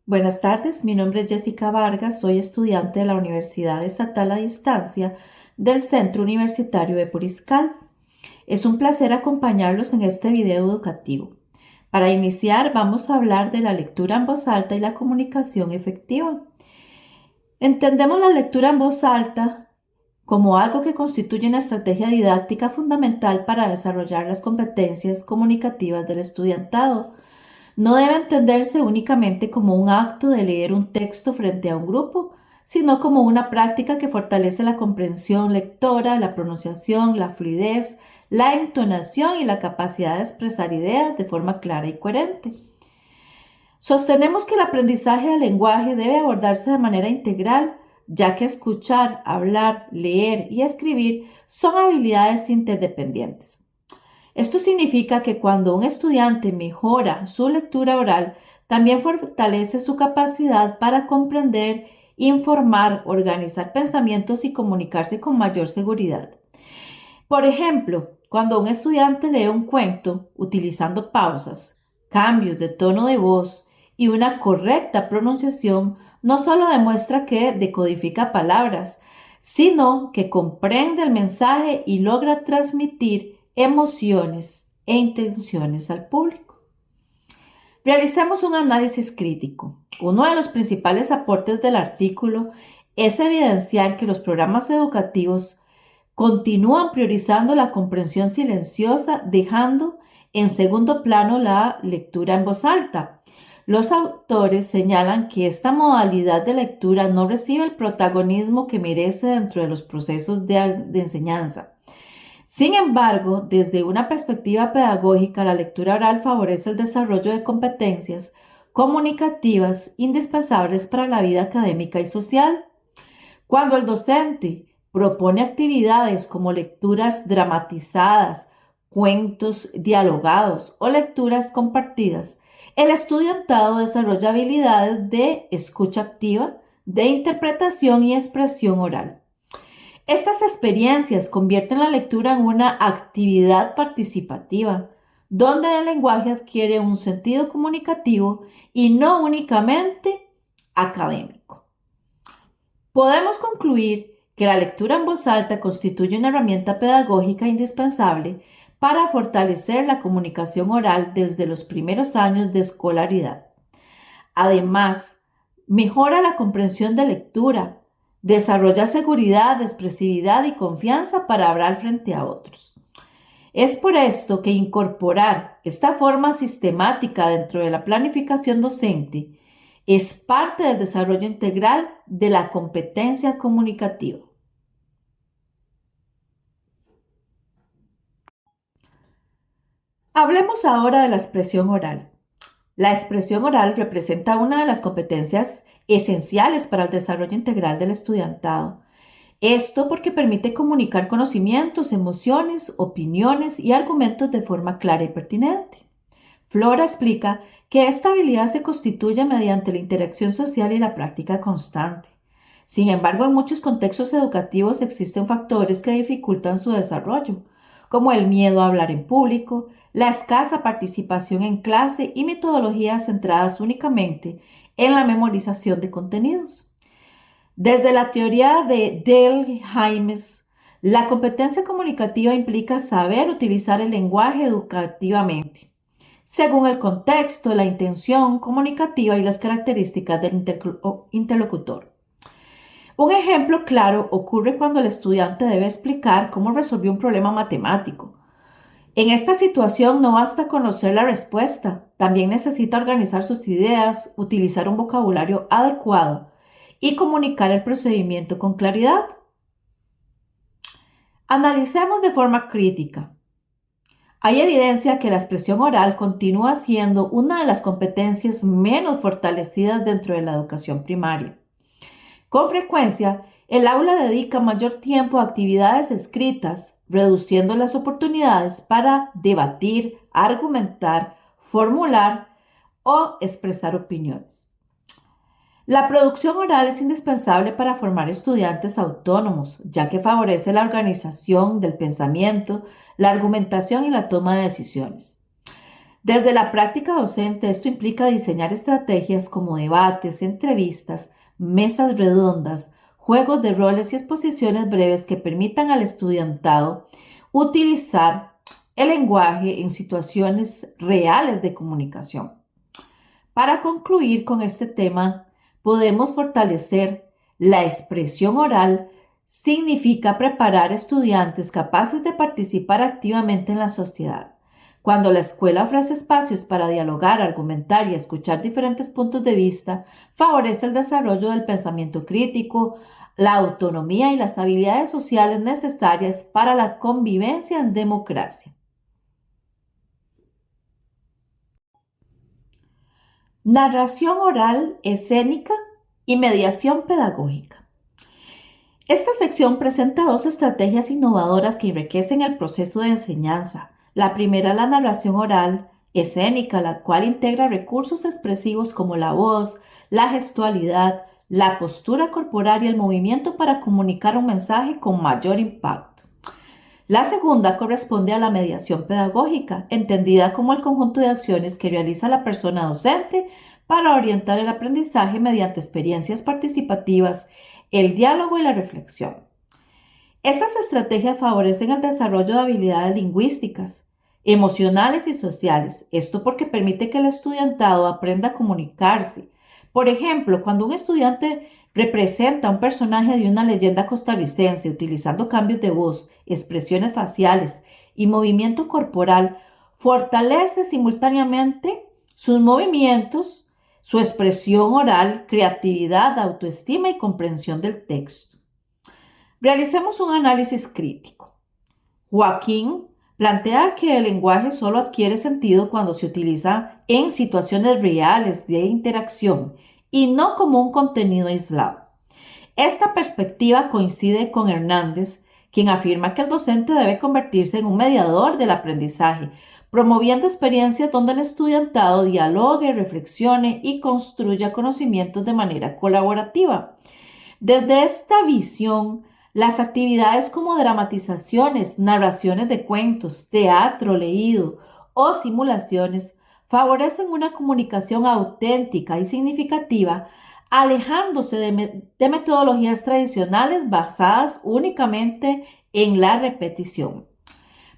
Buenas tardes, mi nombre es Jessica Vargas, soy estudiante de la Universidad Estatal a Distancia del Centro Universitario de Puriscal. Es un placer acompañarlos en este video educativo. Para iniciar, vamos a hablar de la lectura en voz alta y la comunicación efectiva. Entendemos la lectura en voz alta como algo que constituye una estrategia didáctica fundamental para desarrollar las competencias comunicativas del estudiantado. No debe entenderse únicamente como un acto de leer un texto frente a un grupo, sino como una práctica que fortalece la comprensión lectora, la pronunciación, la fluidez, la entonación y la capacidad de expresar ideas de forma clara y coherente. Sostenemos que el aprendizaje del lenguaje debe abordarse de manera integral, ya que escuchar, hablar, leer y escribir son habilidades interdependientes. Esto significa que cuando un estudiante mejora su lectura oral, también fortalece su capacidad para comprender, informar, organizar pensamientos y comunicarse con mayor seguridad. Por ejemplo, cuando un estudiante lee un cuento utilizando pausas, cambios de tono de voz y una correcta pronunciación, no solo demuestra que decodifica palabras, sino que comprende el mensaje y logra transmitir emociones e intenciones al público. Realicemos un análisis crítico. Uno de los principales aportes del artículo es evidenciar que los programas educativos continúan priorizando la comprensión silenciosa, dejando en segundo plano la lectura en voz alta. Los autores señalan que esta modalidad de lectura no recibe el protagonismo que merece dentro de los procesos de enseñanza. Sin embargo, desde una perspectiva pedagógica, la lectura oral favorece el desarrollo de competencias comunicativas indispensables para la vida académica y social. Cuando el docente propone actividades como lecturas dramatizadas, cuentos dialogados o lecturas compartidas, el estudiantado desarrolla habilidades de escucha activa, de interpretación y expresión oral. Estas experiencias convierten la lectura en una actividad participativa, donde el lenguaje adquiere un sentido comunicativo y no únicamente académico. Podemos concluir que la lectura en voz alta constituye una herramienta pedagógica indispensable para fortalecer la comunicación oral desde los primeros años de escolaridad. Además, mejora la comprensión de lectura, desarrolla seguridad, expresividad y confianza para hablar frente a otros. Es por esto que incorporar esta forma sistemática dentro de la planificación docente es parte del desarrollo integral de la competencia comunicativa. Hablemos ahora de la expresión oral. La expresión oral representa una de las competencias esenciales para el desarrollo integral del estudiantado. Esto porque permite comunicar conocimientos, emociones, opiniones y argumentos de forma clara y pertinente. Flora explica que esta habilidad se constituye mediante la interacción social y la práctica constante. Sin embargo, en muchos contextos educativos existen factores que dificultan su desarrollo, como el miedo a hablar en público, la escasa participación en clase y metodologías centradas únicamente en la memorización de contenidos. Desde la teoría de Dale Hymes, la competencia comunicativa implica saber utilizar el lenguaje educativamente, según el contexto, la intención comunicativa y las características del interlocutor. Un ejemplo claro ocurre cuando el estudiante debe explicar cómo resolvió un problema matemático. En esta situación no basta conocer la respuesta, también necesita organizar sus ideas, utilizar un vocabulario adecuado y comunicar el procedimiento con claridad. Analicemos de forma crítica. Hay evidencia que la expresión oral continúa siendo una de las competencias menos fortalecidas dentro de la educación primaria. Con frecuencia, el aula dedica mayor tiempo a actividades escritas, reduciendo las oportunidades para debatir, argumentar, formular o expresar opiniones. La producción oral es indispensable para formar estudiantes autónomos, ya que favorece la organización del pensamiento, la argumentación y la toma de decisiones. Desde la práctica docente, esto implica diseñar estrategias como debates, entrevistas, mesas redondas, juegos de roles y exposiciones breves que permitan al estudiantado utilizar el lenguaje en situaciones reales de comunicación. Para concluir con este tema, podemos fortalecer la expresión oral. Significa preparar estudiantes capaces de participar activamente en la sociedad. Cuando la escuela ofrece espacios para dialogar, argumentar y escuchar diferentes puntos de vista, favorece el desarrollo del pensamiento crítico, la autonomía y las habilidades sociales necesarias para la convivencia en democracia. Narración oral, escénica y mediación pedagógica. Esta sección presenta dos estrategias innovadoras que enriquecen el proceso de enseñanza. La primera es la narración oral, escénica, la cual integra recursos expresivos como la voz, la gestualidad, la postura corporal y el movimiento para comunicar un mensaje con mayor impacto. La segunda corresponde a la mediación pedagógica, entendida como el conjunto de acciones que realiza la persona docente para orientar el aprendizaje mediante experiencias participativas, el diálogo y la reflexión. Estas estrategias favorecen el desarrollo de habilidades lingüísticas, emocionales y sociales. Esto porque permite que el estudiantado aprenda a comunicarse. Por ejemplo, cuando un estudiante representa a un personaje de una leyenda costarricense utilizando cambios de voz, expresiones faciales y movimiento corporal, fortalece simultáneamente sus movimientos, su expresión oral, creatividad, autoestima y comprensión del texto. Realicemos un análisis crítico. Joaquín plantea que el lenguaje solo adquiere sentido cuando se utiliza en situaciones reales de interacción y no como un contenido aislado. Esta perspectiva coincide con Hernández, quien afirma que el docente debe convertirse en un mediador del aprendizaje, promoviendo experiencias donde el estudiantado dialogue, reflexione y construya conocimientos de manera colaborativa. Desde esta visión, las actividades como dramatizaciones, narraciones de cuentos, teatro leído o simulaciones favorecen una comunicación auténtica y significativa, alejándose de metodologías tradicionales basadas únicamente en la repetición.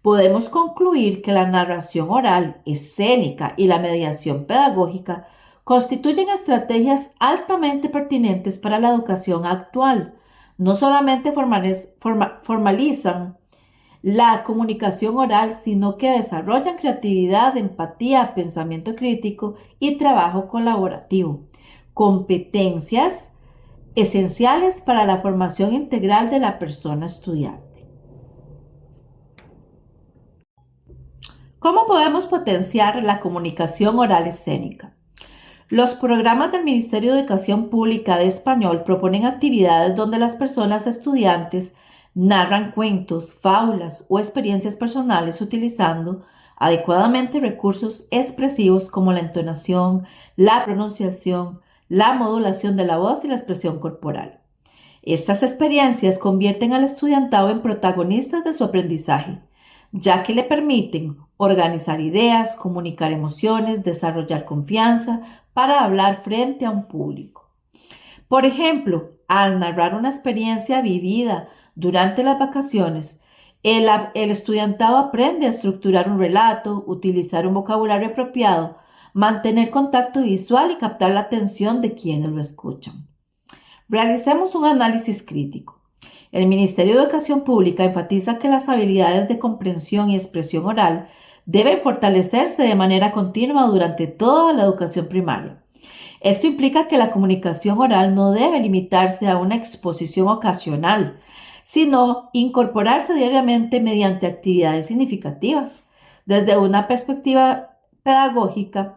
Podemos concluir que la narración oral, escénica y la mediación pedagógica constituyen estrategias altamente pertinentes para la educación actual. No solamente formalizan la comunicación oral, sino que desarrollan creatividad, empatía, pensamiento crítico y trabajo colaborativo, competencias esenciales para la formación integral de la persona estudiante. ¿Cómo podemos potenciar la comunicación oral escénica? Los programas del Ministerio de Educación Pública de Español proponen actividades donde las personas estudiantes narran cuentos, fábulas o experiencias personales utilizando adecuadamente recursos expresivos como la entonación, la pronunciación, la modulación de la voz y la expresión corporal. Estas experiencias convierten al estudiantado en protagonistas de su aprendizaje, ya que le permiten organizar ideas, comunicar emociones, desarrollar confianza para hablar frente a un público. Por ejemplo, al narrar una experiencia vivida durante las vacaciones, el estudiantado aprende a estructurar un relato, utilizar un vocabulario apropiado, mantener contacto visual y captar la atención de quienes lo escuchan. Realicemos un análisis crítico. El Ministerio de Educación Pública enfatiza que las habilidades de comprensión y expresión oral deben fortalecerse de manera continua durante toda la educación primaria. Esto implica que la comunicación oral no debe limitarse a una exposición ocasional, sino incorporarse diariamente mediante actividades significativas. Desde una perspectiva pedagógica,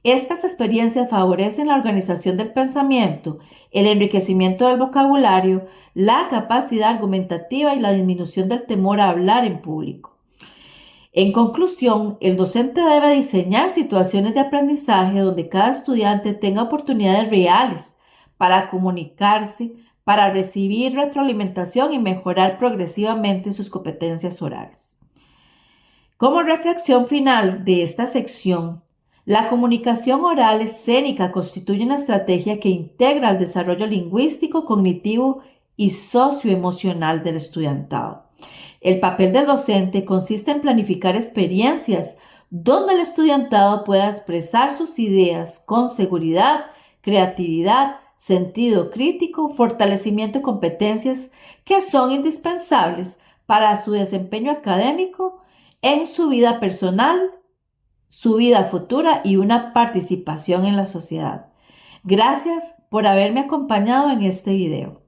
estas experiencias favorecen la organización del pensamiento, el enriquecimiento del vocabulario, la capacidad argumentativa y la disminución del temor a hablar en público. En conclusión, el docente debe diseñar situaciones de aprendizaje donde cada estudiante tenga oportunidades reales para comunicarse, para recibir retroalimentación y mejorar progresivamente sus competencias orales. Como reflexión final de esta sección, la comunicación oral escénica constituye una estrategia que integra el desarrollo lingüístico, cognitivo y socioemocional del estudiantado. El papel del docente consiste en planificar experiencias donde el estudiantado pueda expresar sus ideas con seguridad, creatividad, sentido crítico, fortalecimiento de competencias que son indispensables para su desempeño académico en su vida personal, su vida futura y una participación en la sociedad. Gracias por haberme acompañado en este video.